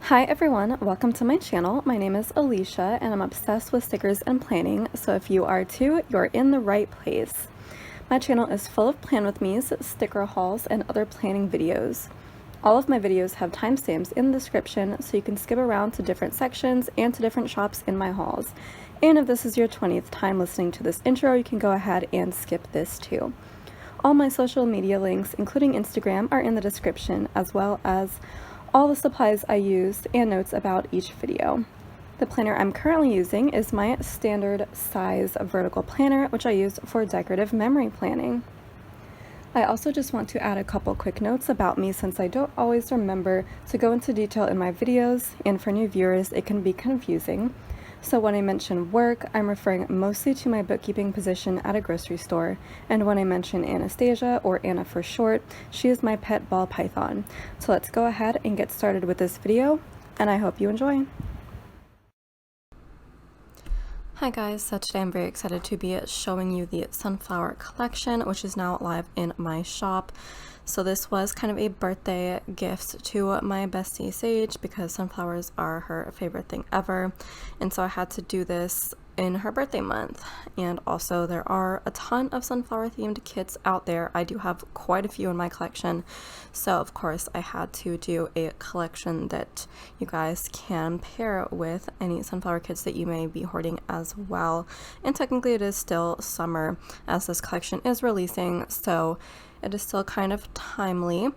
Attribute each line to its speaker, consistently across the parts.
Speaker 1: Hi everyone, welcome to my channel. My name is Alicia and I'm obsessed with stickers and planning, so if you are too, you're in the right place. My channel is full of plan with me's, sticker hauls, and other planning videos. All of my videos have timestamps in the description so you can skip around to different sections and to different shops in my hauls. And if this is your 20th time listening to this intro, you can go ahead and skip this too. All my social media links, including Instagram, are in the description, as well as all the supplies I used and notes about each video. The planner I'm currently using is my standard size vertical planner, which I use for decorative memory planning. I also just want to add a couple quick notes about me since I don't always remember to go into detail in my videos, and for new viewers it can be confusing. So when I mention work, I'm referring mostly to my bookkeeping position at a grocery store, and when I mention Anastasia, or Anna for short, she is my pet ball python. So let's go ahead and get started with this video, and I hope you enjoy. Hi guys, so today I'm very excited to be showing you the sunflower collection, which is now live in my shop. So this was kind of a birthday gift to my bestie Sage because sunflowers are her favorite thing ever, and so I had to do this in her birthday month. And also there are a ton of sunflower themed kits out there. I do have quite a few in my collection, so of course I had to do a collection that you guys can pair with any sunflower kits that you may be hoarding as well. And technically it is still summer as this collection is releasing, so it is still kind of timely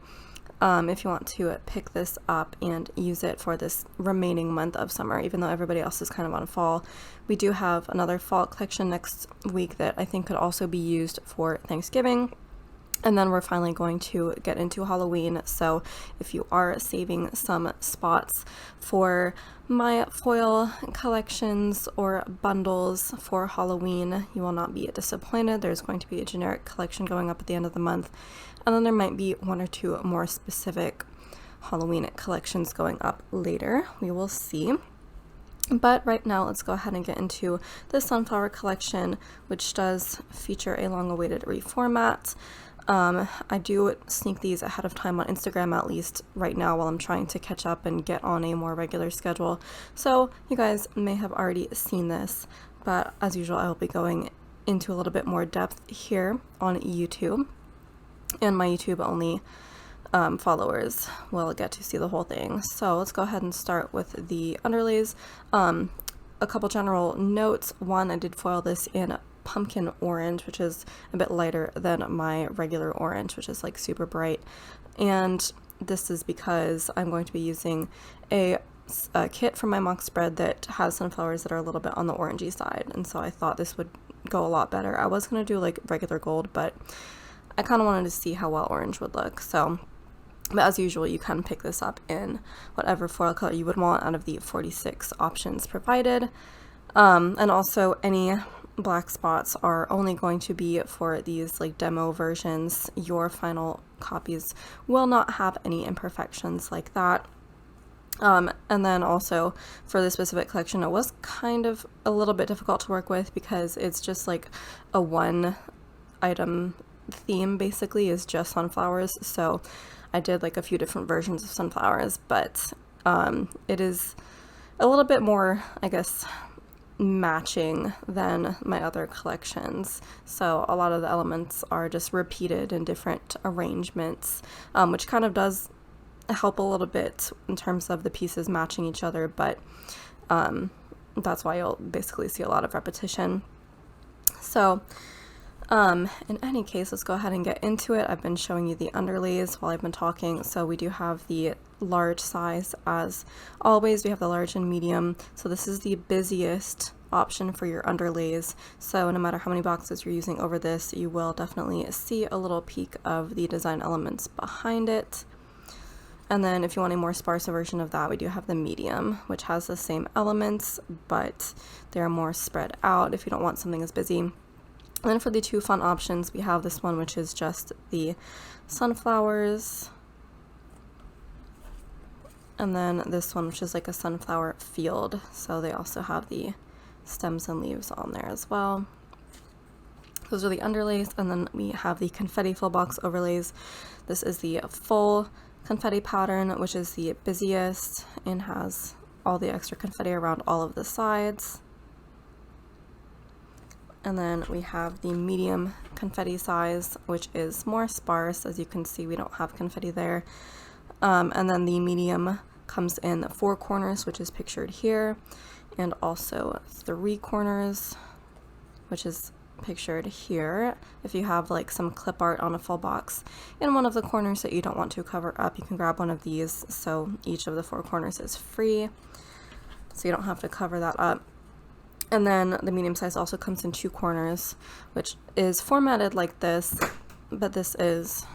Speaker 1: if you want to pick this up and use it for this remaining month of summer, even though everybody else is kind of on fall. We do have another fall collection next week that I think could also be used for Thanksgiving. And then we're finally going to get into Halloween, so if you are saving some spots for my foil collections or bundles for Halloween, you will not be disappointed. There's going to be a generic collection going up at the end of the month, and then there might be one or two more specific Halloween collections going up later. We will see. But right now, let's go ahead and get into the sunflower collection, which does feature a long-awaited reformat. I do sneak these ahead of time on Instagram, at least right now, while I'm trying to catch up and get on a more regular schedule. So you guys may have already seen this, but as usual, I will be going into a little bit more depth here on YouTube, and my YouTube only followers will get to see the whole thing. So let's go ahead and start with the underlays. A couple general notes. One, I did foil this in pumpkin orange, which is a bit lighter than my regular orange, which is like super bright, and this is because I'm going to be using a kit from my mock spread that has sunflowers that are a little bit on the orangey side, and so I thought this would go a lot better. I was going to do like regular gold, but I kind of wanted to see how well orange would look. So, but as usual, you can pick this up in whatever foil color you would want out of the 46 options provided. And also any black spots are only going to be for these like demo versions. Your final copies will not have any imperfections like that. And then also for this specific collection, it was kind of a little bit difficult to work with because it's just like a one item theme, basically is just sunflowers. So I did like a few different versions of sunflowers, but it is a little bit more, I guess, matching than my other collections. So a lot of the elements are just repeated in different arrangements, which kind of does help a little bit in terms of the pieces matching each other, but that's why you'll basically see a lot of repetition. So in any case, let's go ahead and get into it. I've been showing you the underlays while I've been talking. So we do have the large size as always. We have the large and medium. So this is the busiest option for your underlays. So no matter how many boxes you're using over this, you will definitely see a little peek of the design elements behind it. And then if you want a more sparse version of that, we do have the medium, which has the same elements, but they're more spread out if you don't want something as busy. And then for the two fun options, we have this one, which is just the sunflowers, and then this one, which is like a sunflower field. So they also have the stems and leaves on there as well. Those are the underlays, and then we have the confetti full box overlays. This is the full confetti pattern, which is the busiest and has all the extra confetti around all of the sides. And then we have the medium confetti size, which is more sparse. As you can see, we don't have confetti there. And then the medium comes in 4 corners, which is pictured here, and also 3 corners, which is pictured here. If you have like some clip art on a full box in one of the corners that you don't want to cover up, you can grab one of these. So each of the 4 corners is free, so you don't have to cover that up. And then the medium size also comes in 2 corners, which is formatted like this, but this is...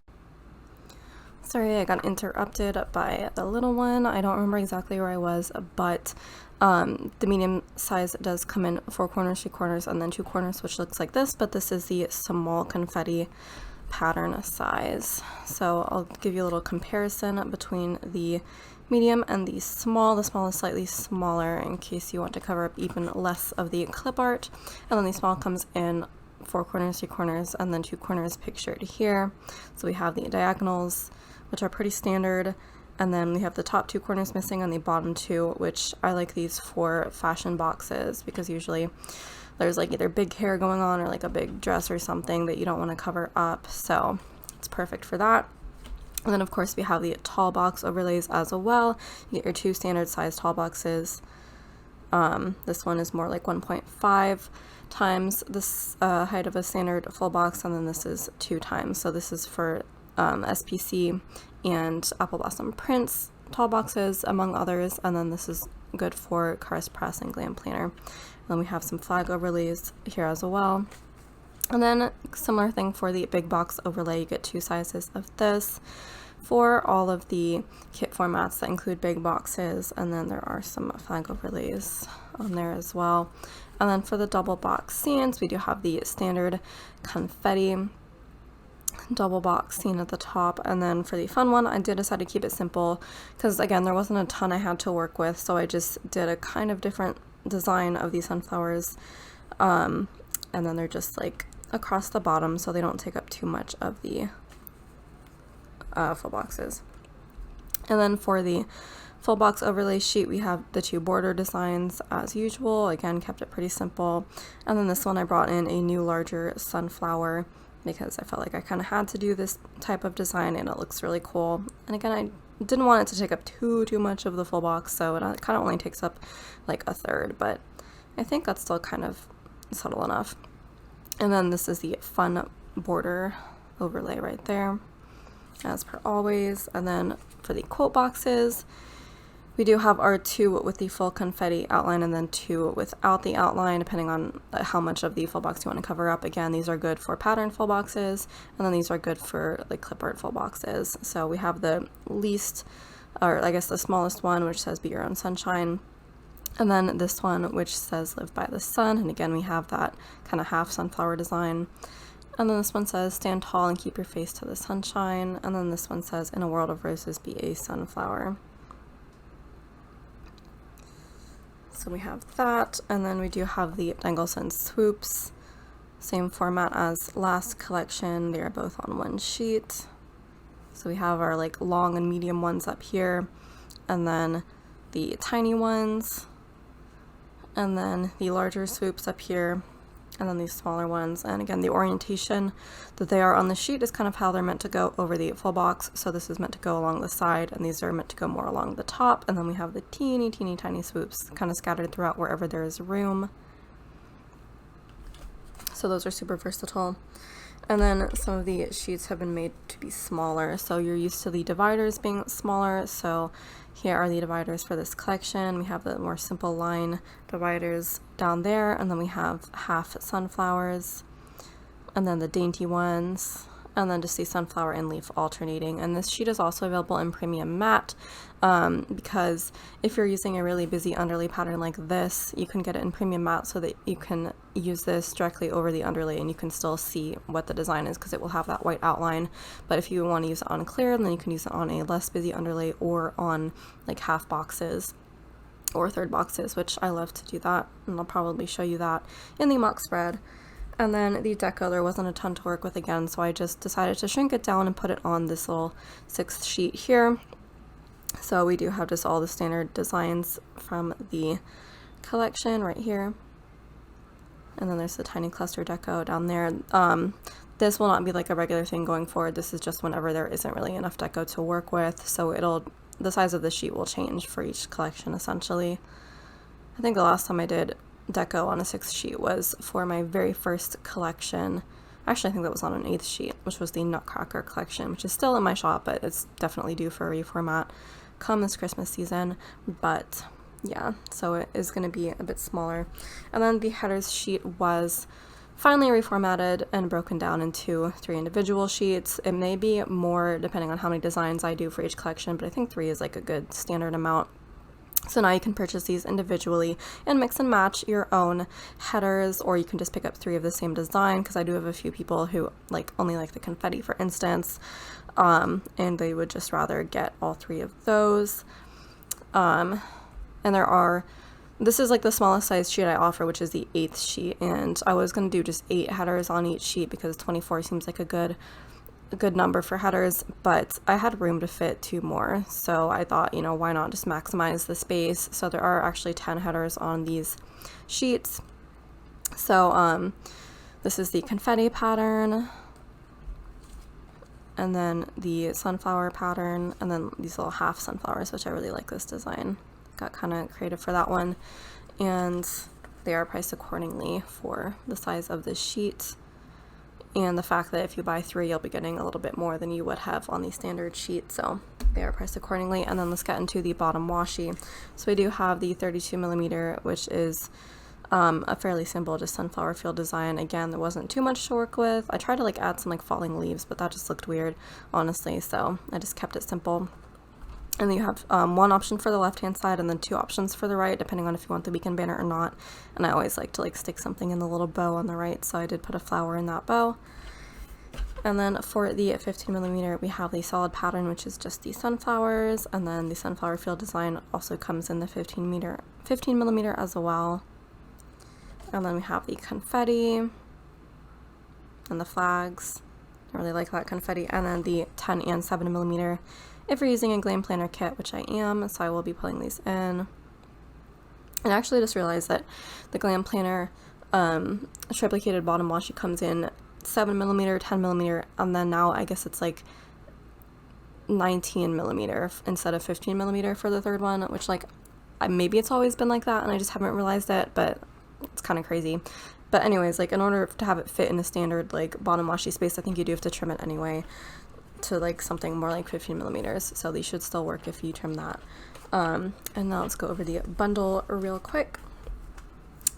Speaker 1: Sorry, I got interrupted by the little one. I don't remember exactly where I was, but the medium size does come in 4 corners, 3 corners, and then 2 corners, which looks like this, but this is the small confetti pattern size. So I'll give you a little comparison between the medium and the small. The small is slightly smaller in case you want to cover up even less of the clip art. And then the small comes in 4 corners, 3 corners, and then 2 corners pictured here. So we have the diagonals, which are pretty standard, and then we have the top 2 corners missing and the bottom 2, which I like these for fashion boxes because usually there's like either big hair going on or like a big dress or something that you don't want to cover up, so it's perfect for that. And then of course we have the tall box overlays as well. You get your 2 standard size tall boxes. This one is more like 1.5 times this height of a standard full box, and then this is 2 times. So this is for SPC and Apple Blossom Prints tall boxes, among others, and then this is good for Caress Press and Glam Planner. And then we have some flag overlays here as well. And then similar thing for the big box overlay, you get 2 sizes of this for all of the kit formats that include big boxes, and then there are some flag overlays on there as well. And then for the double box scenes, we do have the standard confetti double box scene at the top, and then for the fun one I did decide to keep it simple because again there wasn't a ton I had to work with, so I just did a kind of different design of these sunflowers, and then they're just like across the bottom so they don't take up too much of the full boxes. And then for the full box overlay sheet we have the 2 border designs as usual, again kept it pretty simple. And then this one I brought in a new larger sunflower because I felt like I kind of had to do this type of design and it looks really cool. And again, I didn't want it to take up too much of the full box, so it kind of only takes up like a third, but I think that's still kind of subtle enough. And then this is the fun border overlay right there, as per always. And then for the quote boxes, we do have our 2 with the full confetti outline and then 2 without the outline, depending on how much of the full box you want to cover up. Again, these are good for pattern full boxes, and then these are good for like clip art full boxes. So we have the least, or I guess the smallest one, which says Be Your Own Sunshine, and then this one which says Live by the Sun, and again we have that kind of half sunflower design. And then this one says Stand tall and keep your face to the sunshine, and then this one says In a world of roses be a sunflower. So we have that, and then we do have the dangles and swoops, same format as last collection. They are both on 1 sheet. So we have our like long and medium ones up here, and then the tiny ones, and then the larger swoops up here, and then these smaller ones. And again, the orientation that they are on the sheet is kind of how they're meant to go over the full box. So this is meant to go along the side, and these are meant to go more along the top. And then we have the teeny tiny swoops kind of scattered throughout wherever there is room. So those are super versatile. And then some of the sheets have been made to be smaller. So you're used to the dividers being smaller. So here are the dividers for this collection. We have the more simple line dividers down there, and then we have half sunflowers, and then the dainty ones, and then just the sunflower and leaf alternating. And this sheet is also available in premium matte, because if you're using a really busy underlay pattern like this, you can get it in premium matte so that you can use this directly over the underlay and you can still see what the design is because it will have that white outline. But if you want to use it on clear, then you can use it on a less busy underlay or on like half boxes or third boxes, which I love to do that, and I'll probably show you that in the mock spread. And then the deco, there wasn't a ton to work with again, so I just decided to shrink it down and put it on this little 6th sheet here. So we do have just all the standard designs from the collection right here. And then there's the tiny cluster deco down there. This will not be like a regular thing going forward. This is just whenever there isn't really enough deco to work with. So the size of the sheet will change for each collection essentially. I think the last time I did deco on a 6th sheet was for my very first collection. Actually, I think that was on an 8th sheet, which was the Nutcracker collection, which is still in my shop, but it's definitely due for a reformat come this Christmas season. But yeah, so it is going to be a bit smaller. And then the headers sheet was finally reformatted and broken down into 3 individual sheets. It may be more depending on how many designs I do for each collection, but I think 3 is like a good standard amount. So now you can purchase these individually and mix and match your own headers, or you can just pick up 3 of the same design, because I do have a few people who only like the confetti, for instance, and they would just rather get all 3 of those. And this is like the smallest size sheet I offer, which is the 8th sheet, and I was going to do just 8 headers on each sheet because 24 seems like a good number for headers, but I had room to fit 2 more, so I thought, you know, why not just maximize the space. So there are actually 10 headers on these sheets. So this is the confetti pattern, and then the sunflower pattern, and then these little half sunflowers, which I really like this design. Got kind of creative for that one, and they are priced accordingly for the size of the sheet. And the fact that if you buy 3, you'll be getting a little bit more than you would have on the standard sheet, so they are priced accordingly. And then let's get into the bottom washi. So we do have the 32mm, which is a fairly simple, just sunflower field design. Again, there wasn't too much to work with. I tried to add some falling leaves, but that just looked weird, honestly, so I just kept it simple. And then you have 1 option for the left-hand side and then 2 options for the right, depending on if you want the weekend banner or not. And I always like to stick something in the little bow on the right, so I did put a flower in that bow. And then for the 15mm, we have the solid pattern, which is just the sunflowers, and then the sunflower field design also comes in the 15mm as well. And then we have the confetti and the flags. I really like that confetti. And then the 10 and 7mm. If you're using a glam planner kit, which I am, so I will be pulling these in. And I actually just realized that the glam planner triplicated bottom washi comes in 7mm, 10mm, and then now I guess it's 19mm instead of 15mm for the 3rd one, which maybe it's always been like that and I just haven't realized it, but it's kind of crazy. But anyways, in order to have it fit in a standard bottom washi space, I think you do have to trim it anyway to something more like 15mm, so these should still work if you trim that. And now let's go over the bundle real quick.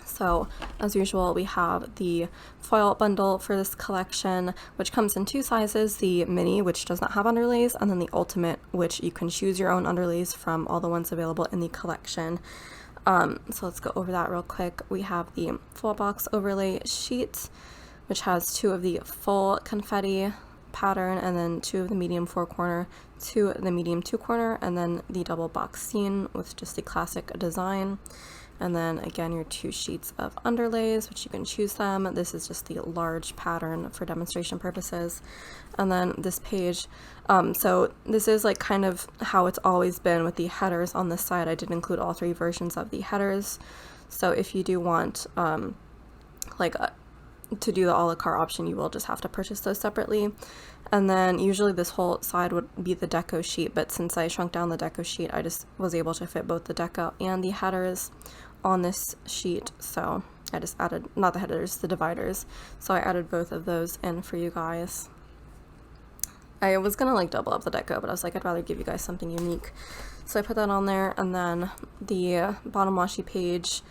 Speaker 1: So as usual, we have the foil bundle for this collection, which comes in 2 sizes, the mini, which does not have underlays, and then the ultimate, which you can choose your own underlays from all the ones available in the collection. So let's go over that real quick. We have the full box overlay sheet, which has 2 of the full confetti pattern, and then 2 of the medium 4-corner, 2 of the medium 2-corner, and then the double box scene with just the classic design. And then again, your 2 sheets of underlays, which you can choose them. This is just the large pattern for demonstration purposes. And then this page, so this is kind of how it's always been with the headers on this side. I did include all 3 versions of the headers. So if you do want to do the a la carte option, you will just have to purchase those separately. And then usually this whole side would be the deco sheet, but since I shrunk down the deco sheet, I just was able to fit both the deco and the headers on this sheet, so I just added, not the headers, the dividers, so I added both of those in for you guys. I was gonna double up the deco, but I was I'd rather give you guys something unique, so I put that on there. And then the bottom washi page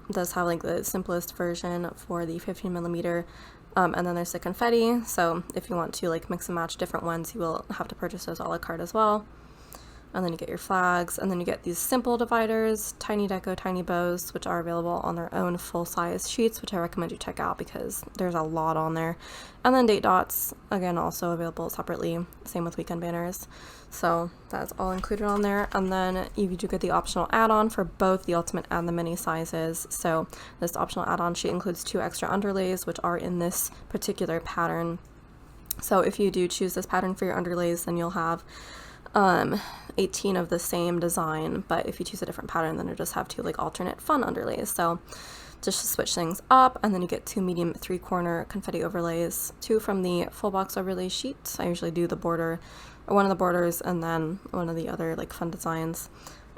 Speaker 1: does have the simplest version for the 15mm, and then there's the confetti, so if you want to mix and match different ones, you will have to purchase those a la carte as well. and then you get your flags, and then you get these simple dividers, tiny deco, tiny bows, which are available on their own full-size sheets, which I recommend you check out because there's a lot on there. And then date dots, again, also available separately, same with weekend banners. So that's all included on there. And then you do get the optional add-on for both the ultimate and the mini sizes. So this optional add-on sheet includes 2 extra underlays, which are in this particular pattern. So if you do choose this pattern for your underlays, then you'll have 18 of the same design, but if you choose a different pattern, then you just have 2 like alternate fun underlays. So just to switch things up, and then you get 2 medium 3-corner confetti overlays, 2 from the full box overlay sheet. I usually do the border, or one of the borders, and then one of the other like fun designs,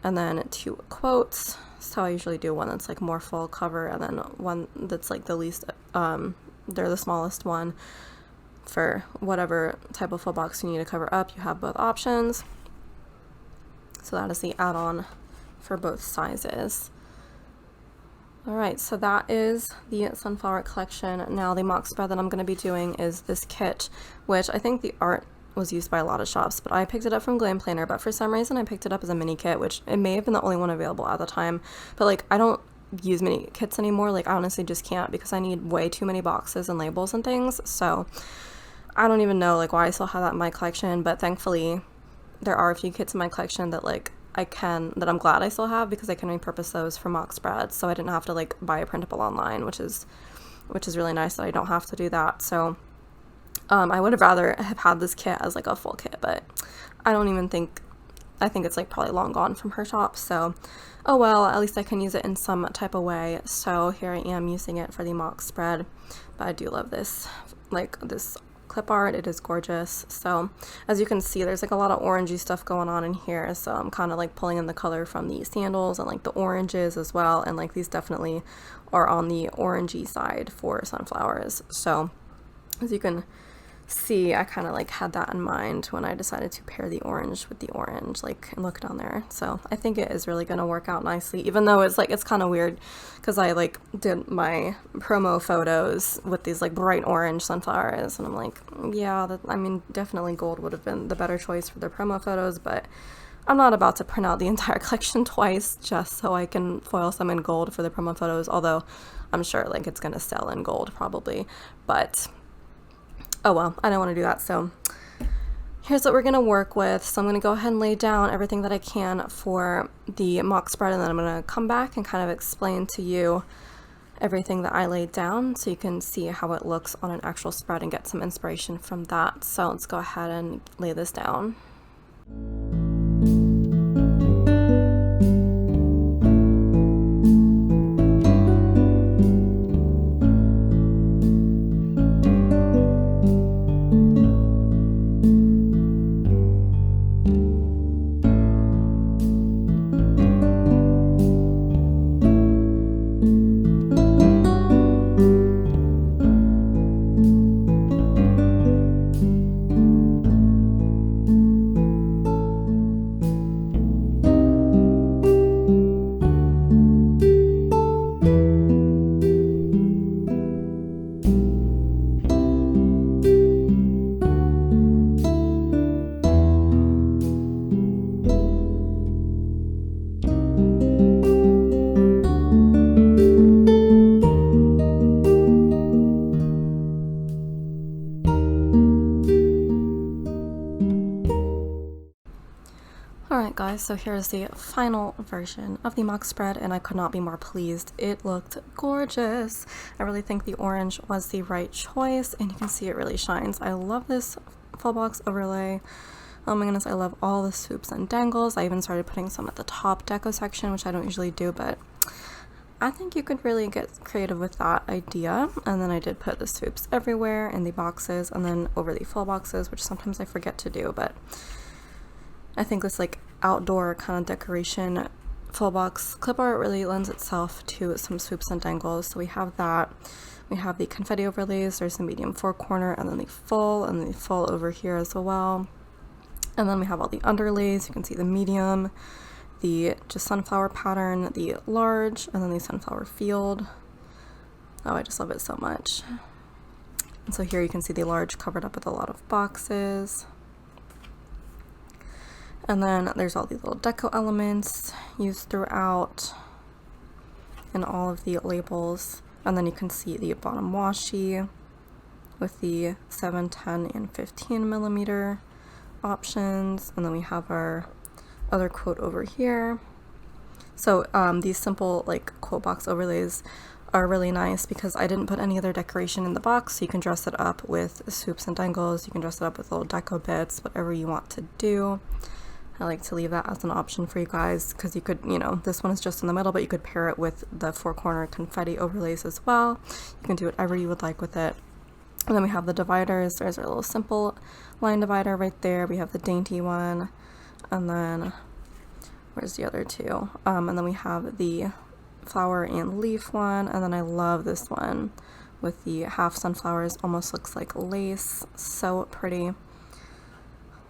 Speaker 1: and then 2 quotes. So I usually do one that's like more full cover, and then one that's like the least, they're the smallest one. For whatever type of full box you need to cover up, you have both options. So that is the add-on for both sizes. Alright, so that is the sunflower collection. Now the mock spread that I'm going to be doing is this kit, which I think the art was used by a lot of shops, but I picked it up from Glam Planner, but for some reason I picked it up as a mini kit, which it may have been the only one available at the time, but like I don't use mini kits anymore. Like I honestly just can't, because I need way too many boxes and labels and things. So I don't even know like why I still have that in my collection, but thankfully there are a few kits in my collection that like that I'm glad I still have, because I can repurpose those for mock spreads, so I didn't have to like buy a printable online, which is really nice that I don't have to do that. So I would have rather have had this kit as like a full kit, but I think it's like probably long gone from her shop, so oh well, at least I can use it in some type of way. So here I am using it for the mock spread, but I do love this, like this clip art. It is gorgeous. So as you can see, there's like a lot of orangey stuff going on in here, so I'm kind of like pulling in the color from the sandals and like the oranges as well, and like these definitely are on the orangey side for sunflowers. So as you can see, I kind of like had that in mind when I decided to pair the orange with the orange, like, and look down there. So I think it is really going to work out nicely, even though it's like, it's kind of weird because I like did my promo photos with these like bright orange sunflowers, and I'm like, yeah, I mean, definitely gold would have been the better choice for the promo photos, but I'm not about to print out the entire collection twice just so I can foil some in gold for the promo photos, although I'm sure like it's going to sell in gold probably, but oh well, I don't want to do that. So here's what we're going to work with. So I'm going to go ahead and lay down everything that I can for the mock spread, and then I'm going to come back and kind of explain to you everything that I laid down so you can see how it looks on an actual spread and get some inspiration from that. So let's go ahead and lay this down. Alright guys, so here's the final version of the mock spread, and I could not be more pleased. It looked gorgeous. I really think the orange was the right choice, and you can see it really shines. I love this full box overlay. Oh my goodness, I love all the swoops and dangles. I even started putting some at the top deco section, which I don't usually do, but I think you could really get creative with that idea. And then I did put the swoops everywhere in the boxes and then over the full boxes, which sometimes I forget to do, but I think this like outdoor kind of decoration full box clip art really lends itself to some swoops and dangles. So we have that. We have the confetti overlays. There's the medium 4-corner and then the full over here as well. And then we have all the underlays. You can see the medium, the just sunflower pattern, the large, and then the sunflower field. Oh, I just love it so much. And so here you can see the large covered up with a lot of boxes. And then there's all these little deco elements used throughout and all of the labels. And then you can see the bottom washi with the 7, 10, and 15 millimeter options. And then we have our other quote over here. So these simple like quote box overlays are really nice because I didn't put any other decoration in the box, so you can dress it up with swoops and dangles, you can dress it up with little deco bits, whatever you want to do. I like to leave that as an option for you guys because you could, you know, this one is just in the middle, but you could pair it with the 4-corner confetti overlays as well. You can do whatever you would like with it. And then we have the dividers. There's our little simple line divider right there. We have the dainty one, and then where's the other two? And then we have the flower and leaf one, and then I love this one with the half sunflowers, almost looks like lace, so pretty.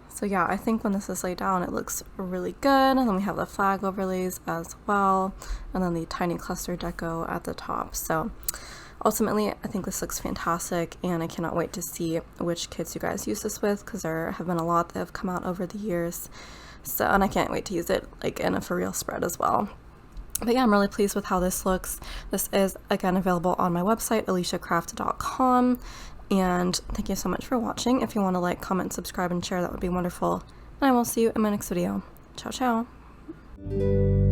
Speaker 1: So yeah, I think when this is laid down it looks really good. And then we have the flag overlays as well, and then the tiny cluster deco at the top. So ultimately I think this looks fantastic, and I cannot wait to see which kits you guys use this with, because there have been a lot that have come out over the years. So, and I can't wait to use it like in a for real spread as well. But yeah, I'm really pleased with how this looks. This is again available on my website, aliciacraft.com. And thank you so much for watching. If you want to like, comment, subscribe, and share, that would be wonderful. And I will see you in my next video. Ciao, ciao.